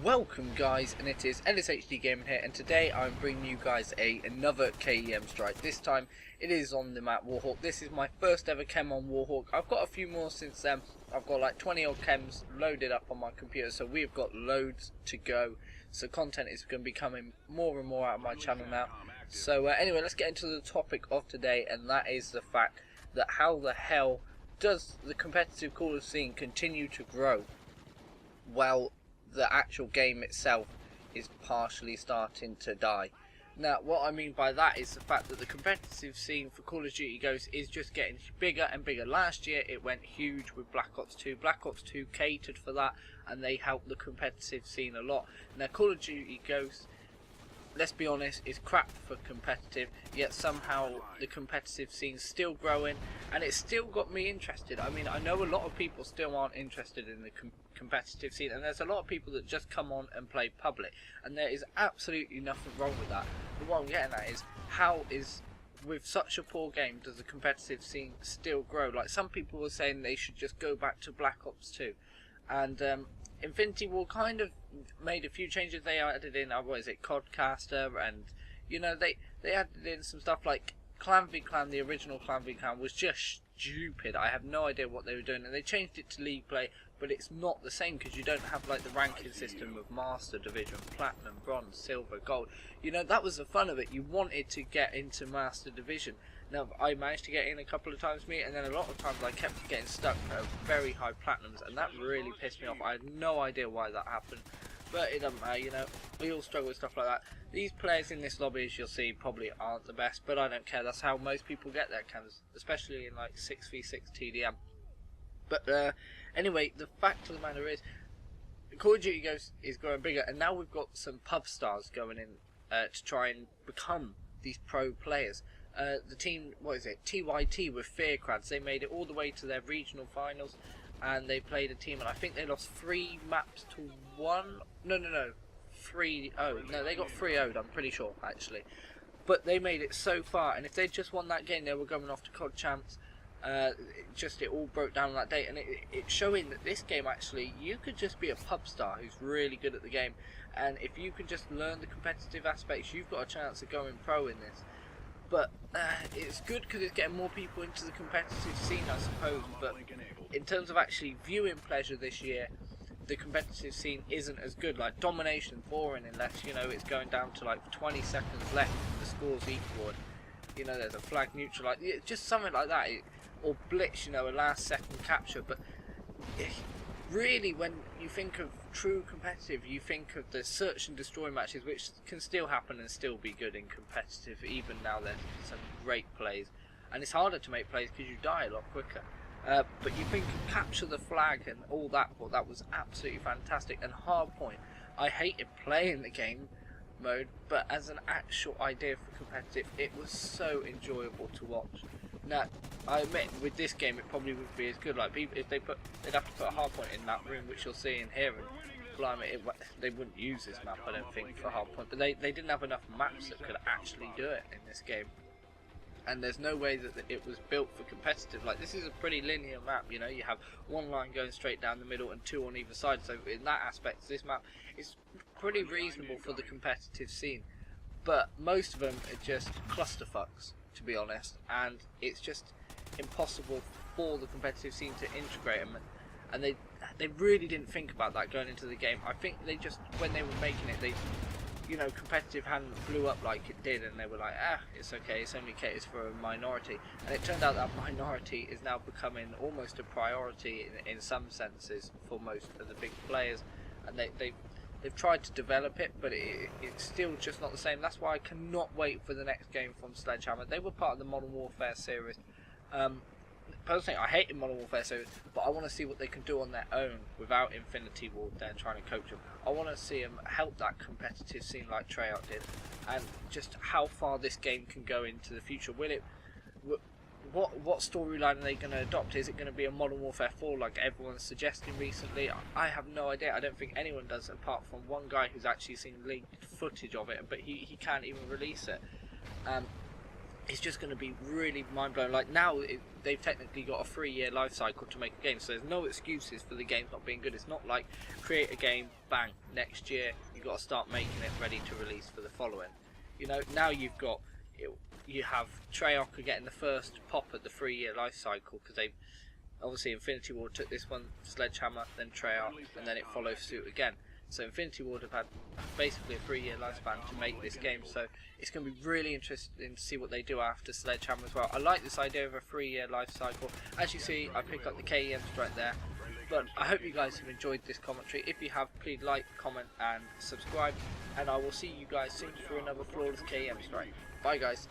Welcome guys, and it is LSHD Gaming here, and today I'm bringing you guys another KEM strike. This time it is on the map Warhawk. This is my first ever KEM on Warhawk. I've got a few more since then. I've got like 20 odd KEMs loaded up on my computer, so we've got loads to go. So content is going to be coming more and more out of my channel now. So anyway, let's get into the topic of today, and that is the fact that how the hell does the competitive Call of scene continue to grow while the actual game itself is partially starting to die. Now what I mean by that is the fact that the competitive scene for Call of Duty Ghosts is just getting bigger and bigger. Last year it went huge with Black Ops 2. Black Ops 2 catered for that, and they helped the competitive scene a lot. Now Call of Duty Ghosts, let's be honest, is crap for competitive, yet somehow the competitive scene's still growing, and it's still got me interested. I mean, I know a lot of people still aren't interested in the competitive scene, and there's a lot of people that just come on and play public, and there is absolutely nothing wrong with that. But what I'm getting at is, how is, with such a poor game, does the competitive scene still grow? Like, some people were saying they should just go back to Black Ops 2, and Infinity Ward kind of made a few changes. They added in, what is it, Codcaster, and you know, they added in some stuff like Clan v Clan. The original Clan v Clan was just stupid. I have no idea what they were doing, and they changed it to League Play, but it's not the same because you don't have like the ranking system of Master, Division, Platinum, Bronze, Silver, Gold. You know, that was the fun of it. You wanted to get into Master Division. Now, I managed to get in a couple of times, and then a lot of times I kept getting stuck at very high platinums, and that really pissed me off. I had no idea why that happened, but it doesn't matter, you know, we all struggle with stuff like that. These players in this lobby, as you'll see, probably aren't the best, but I don't care. That's how most people get their cams, especially in like 6v6 TDM. But anyway, the fact of the matter is, Call of Duty Ghosts is growing bigger, and now we've got some pub stars going in to try and become these pro players. The team, what is it, TYT with Fearcrads, they made it all the way to their regional finals, and they played a team, and I think they lost 3 maps to 1, no, 3-0, no, they got 3-0'd, I'm pretty sure, actually, but they made it so far, and if they'd just won that game, they were going off to COD Champs. It all broke down on that day, and it's showing that this game, actually, you could just be a pub star who's really good at the game, and if you can just learn the competitive aspects, you've got a chance of going pro in this. But it's good because it's getting more people into the competitive scene, I suppose. But in terms of actually viewing pleasure this year, the competitive scene isn't as good. Like, domination's boring unless, you know, it's going down to like 20 seconds left and the score's equal. And, you know, there's a flag neutral, like just something like that. Or blitz, you know, a last second capture. But really, when you think of true competitive, you think of the search and destroy matches, which can still happen and still be good in competitive. Even now, there's some great plays, and it's harder to make plays because you die a lot quicker. But you think of capture the flag and all that. Well, that was absolutely fantastic. And Hardpoint, I hated playing the game mode, but as an actual idea for competitive, it was so enjoyable to watch. Now, I admit, with this game, it probably wouldn't be as good. Like, people, if they'd have to put a hardpoint in that room, which you'll see in here, and blimey, they wouldn't use this map, I don't think, for hardpoint. But they didn't have enough maps that could actually do it in this game. And there's no way that it was built for competitive. Like, this is a pretty linear map, you know. You have one line going straight down the middle and 2 on either side. So in that aspect, this map is pretty reasonable for the competitive scene. But most of them are just clusterfucks, to be honest, and it's just impossible for the competitive scene to integrate them, and they really didn't think about that going into the game. I think they just, when they were making it, you know, competitive hadn't blew up like it did, and they were like, it's okay, it's only caters for a minority, and it turned out that minority is now becoming almost a priority in some senses for most of the big players, and they've tried to develop it, but it's still just not the same. That's why I cannot wait for the next game from Sledgehammer. They were part of the Modern Warfare series. Personally, I hated Modern Warfare series, but I want to see what they can do on their own without Infinity Ward there trying to coach them. I want to see them help that competitive scene like Treyarch did, and just how far this game can go into the future. Will it? What storyline are they going to adopt? Is it going to be a Modern Warfare 4 like everyone's suggesting recently? I have no idea. I don't think anyone does, apart from one guy who's actually seen leaked footage of it, but he can't even release it. it's just going to be really mind-blowing. Like now, they've technically got a 3-year life cycle to make a game, so there's no excuses for the game not being good. It's not like create a game, bang, next year you've got to start making it ready to release for the following. You know, now you have Treyarch are getting the first pop at the 3-year life cycle, because they've obviously Infinity Ward took this one, Sledgehammer, then Treyarch, and then it follows suit again. So Infinity Ward have had basically a 3-year lifespan to make this game, so it's going to be really interesting to see what they do after Sledgehammer as well. I like this idea of a 3-year life cycle. As you see, I picked up the KEM strike there, but I hope you guys have enjoyed this commentary. If you have, please like, comment and subscribe, and I will see you guys soon for another flawless KEM strike. Bye guys.